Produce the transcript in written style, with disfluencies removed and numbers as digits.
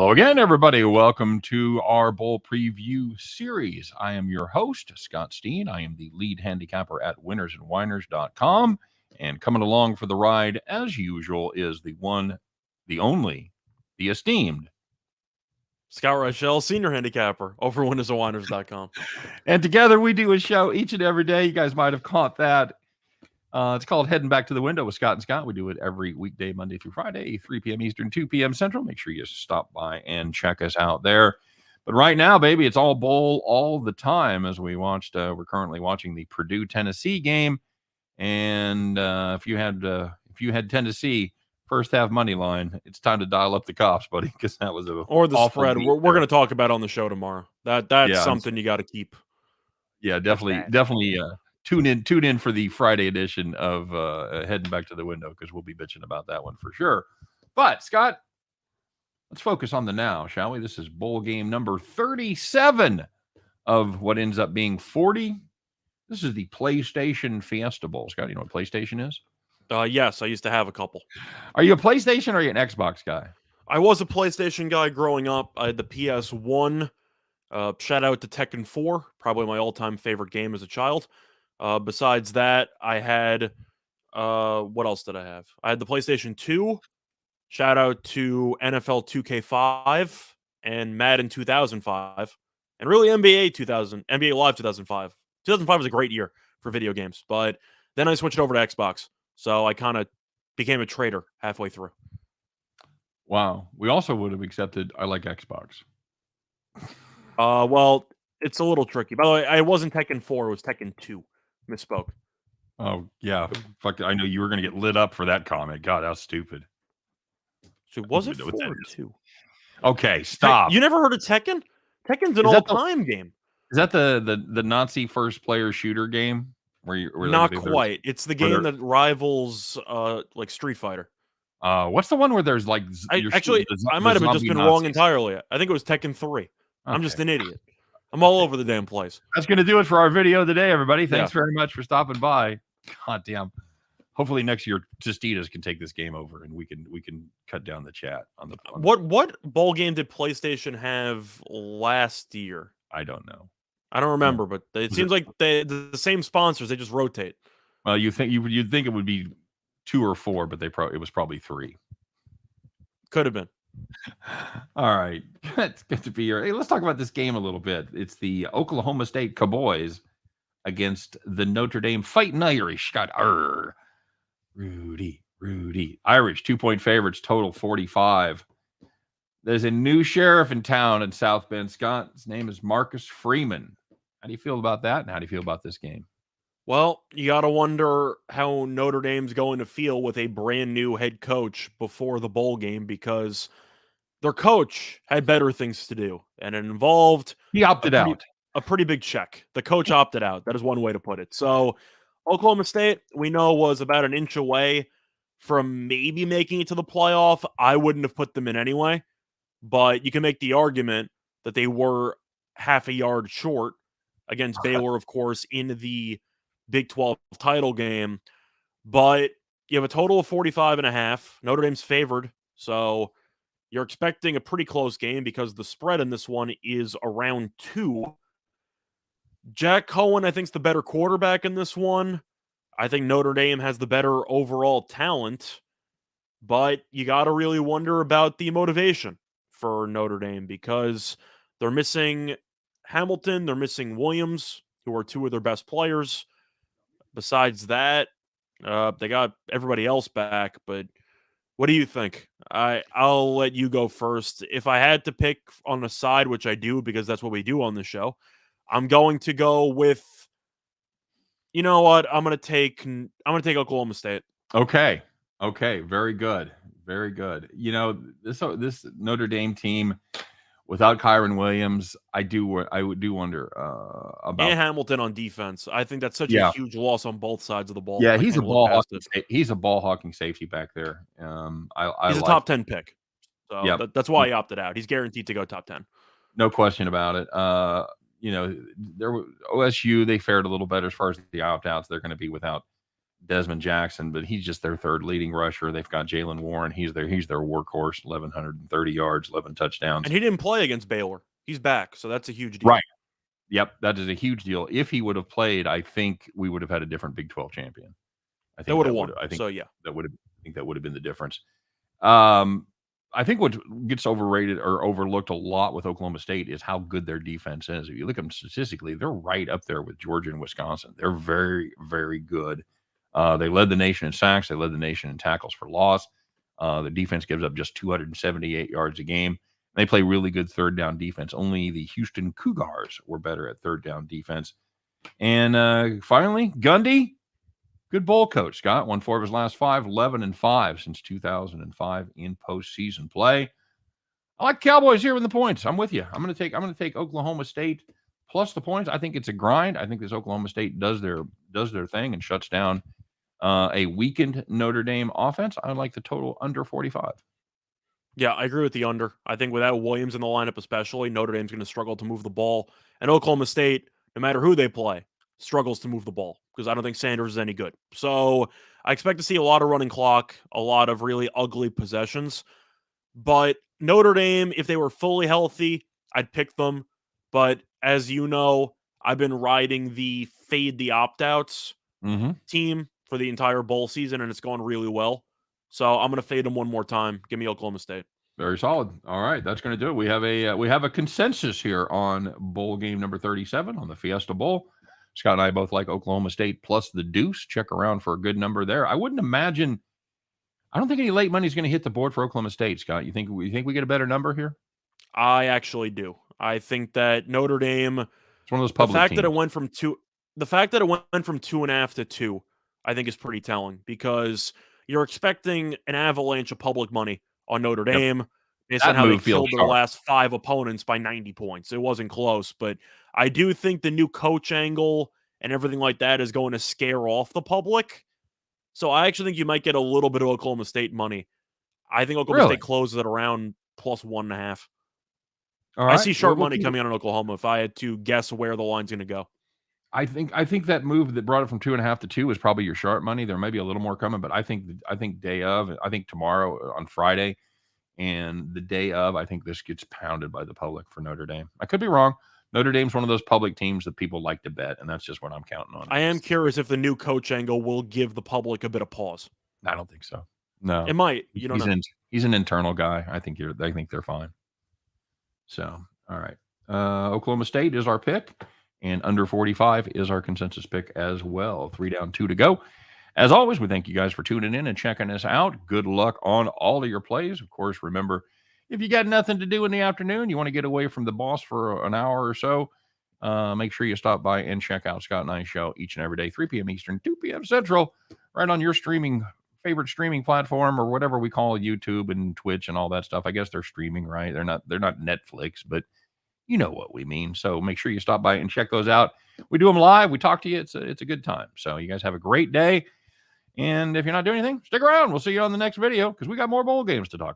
Hello again, everybody. Welcome to our bowl preview series. I am your host, Scott Steen. I am the lead handicapper at winnersandwhiners.com. And coming along for the ride, as usual, is the one, the only, the esteemed Scott Rochelle, senior handicapper over winnersandwhiners.com. And together we do a show each and every day. You guys might have caught that. It's called Heading Back to the Window with Scott and Scott. We do it every weekday, Monday through Friday, 3 p.m. Eastern, 2 p.m. Central. Make sure you stop by and check us out there. But right now, baby, it's all bowl all the time as we watched. We're currently watching the Purdue-Tennessee game. And if you had Tennessee first half money line, it's time to dial up the cops, buddy, because that was or the spread. We're going to talk about on the show tomorrow. That's something you got to keep. Yeah, definitely. Tune in for the Friday edition of Heading Back to the Window, because we'll be bitching about that one for sure. But Scott, let's focus on the now, shall we? This is bowl game number 37 of what ends up being 40. This is the PlayStation Fiesta Bowl. Scott, you know what PlayStation is? Yes, I used to have a couple. Are you a PlayStation or are you an Xbox guy? I was a PlayStation guy growing up. I had the PS1. Shout out to Tekken 4, probably my all-time favorite game as a child. Besides that, I had what else did I have? I had the PlayStation 2. Shout out to NFL 2K5 and Madden 2005, and really NBA Live 2005. 2005 was a great year for video games, but then I switched over to Xbox, so I kind of became a trader halfway through. Wow. We also would have accepted I like Xbox. Well, it's a little tricky. By the way, I wasn't Tekken 4, it was Tekken 2. Misspoke. Oh, yeah. Fuck, I know you were going to get lit up for that comment. God, how stupid. So was it 4 or 2? Okay, stop. You never heard of Tekken? Tekken's an all-time game. Is that the Nazi first player shooter game? Where Not quite. It's the game that rivals like Street Fighter. What's the one where there's like... I might have just been wrong entirely. I think it was Tekken 3. Okay. I'm just an idiot. I'm all over the damn place. That's going to do it for our video today, everybody. Thanks very much for stopping by. God damn. Hopefully next year, Tostitos can take this game over and we can cut down the chat on the. What bowl game did PlayStation have last year? I don't know. I don't remember, but it seems like the same sponsors. They just rotate. Well, you'd think it would be 2 or 4, but it was probably 3. Could have been. All right. It's good to be here. Hey, let's talk about this game a little bit. It's the Oklahoma State Cowboys against the Notre Dame Fighting Irish. God, Rudy. Irish, 2-point favorites, total 45. There's a new sheriff in town in South Bend, Scott. His name is Marcus Freeman. How do you feel about that? And how do you feel about this game? Well, you got to wonder how Notre Dame's going to feel with a brand new head coach before the bowl game, because their coach had better things to do, and it involved... He opted out. A pretty big check. The coach opted out. That is one way to put it. So Oklahoma State, we know, was about an inch away from maybe making it to the playoff. I wouldn't have put them in anyway, but you can make the argument that they were half a yard short against Baylor, of course, in the Big 12 title game. But you have a total of 45.5. Notre Dame's favored, so you're expecting a pretty close game because the spread in this one is around 2. Jack Cohen, I think, is the better quarterback in this one. I think Notre Dame has the better overall talent, but you got to really wonder about the motivation for Notre Dame, because they're missing Hamilton, they're missing Williams, who are 2 of their best players. Besides that, they got everybody else back, but what do you think? I'll let you go first. If I had to pick on a side, which I do because that's what we do on the show, I'm going to go with, you know what? I'm going to take Oklahoma State. Okay. Very good. You know, this Notre Dame team without Kyron Williams, I do wonder about and Hamilton on defense. I think that's such a huge loss on both sides of the ball. Yeah, he's a ball hawking safety back there. He's a top 10 pick. So that's why he opted out. He's guaranteed to go top 10. No question about it. You know, OSU, they fared a little better as far as the opt-outs. They're going to be without Desmond Jackson, but he's just their third leading rusher. They've got Jalen Warren. He's their workhorse, 1,130 yards, 11 touchdowns. And he didn't play against Baylor. He's back, so that's a huge deal. Right. Yep, that is a huge deal. If he would have played, I think we would have had a different Big 12 champion. I think they would have won. I think so yeah, that would have been the difference. I think what gets overrated or overlooked a lot with Oklahoma State is how good their defense is. If you look at them statistically, they're right up there with Georgia and Wisconsin. They're very, very good. They led the nation in sacks. They led the nation in tackles for loss. The defense gives up just 278 yards a game. They play really good third down defense. Only the Houston Cougars were better at third down defense. And finally, Gundy, good bowl coach. Scott won 4 of his last 5, 11-5 since 2005 in postseason play. I like Cowboys here with the points. I'm with you. I'm going to take Oklahoma State plus the points. I think it's a grind. I think this Oklahoma State does their thing and shuts down a weakened Notre Dame offense. I like the total under 45. Yeah, I agree with the under. I think without Williams in the lineup especially, Notre Dame's going to struggle to move the ball. And Oklahoma State, no matter who they play, struggles to move the ball because I don't think Sanders is any good. So I expect to see a lot of running clock, a lot of really ugly possessions. But Notre Dame, if they were fully healthy, I'd pick them. But as you know, I've been riding the fade the opt-outs team for the entire bowl season, and it's going really well. So I'm going to fade them one more time. Give me Oklahoma State. Very solid. All right, that's going to do it. We have a consensus here on bowl game number 37 on the Fiesta Bowl. Scott and I both like Oklahoma State plus the deuce. Check around for a good number there. I wouldn't imagine. I don't think any late money is going to hit the board for Oklahoma State. Scott, you think we get a better number here? I actually do. I think that Notre Dame. It's one of those public the fact teams. that it went from 2.5 to 2, I think is pretty telling because you're expecting an avalanche of public money on Notre Dame based on how they killed their last 5 opponents by 90 points. It wasn't close, but I do think the new coach angle and everything like that is going to scare off the public. So I actually think you might get a little bit of Oklahoma State money. I think Oklahoma State closes at around plus 1.5. Right. I see sharp money coming out on Oklahoma if I had to guess where the line's going to go. I think that move that brought it from 2.5 to 2 is probably your sharp money. There may be a little more coming, but I think day of, I think tomorrow on Friday and the day of, I think this gets pounded by the public for Notre Dame. I could be wrong. Notre Dame's one of those public teams that people like to bet, and that's just what I'm counting on. I am curious if the new coach angle will give the public a bit of pause. I don't think so. No, it might. You don't know. He's an internal guy. I think they're fine. So, all right. Oklahoma State is our pick. And under 45 is our consensus pick as well. 3 down, 2 to go. As always, we thank you guys for tuning in and checking us out. Good luck on all of your plays. Of course, remember, if you got nothing to do in the afternoon, you want to get away from the boss for an hour or so, make sure you stop by and check out Scott and I's show each and every day, 3 p.m. Eastern, 2 p.m. Central, right on your favorite streaming platform or whatever we call YouTube and Twitch and all that stuff. I guess they're streaming, right? They're not Netflix, but you know what we mean. So make sure you stop by and check those out. We do them live. We talk to you. It's a good time. So you guys have a great day. And if you're not doing anything, stick around. We'll see you on the next video because we got more bowl games to talk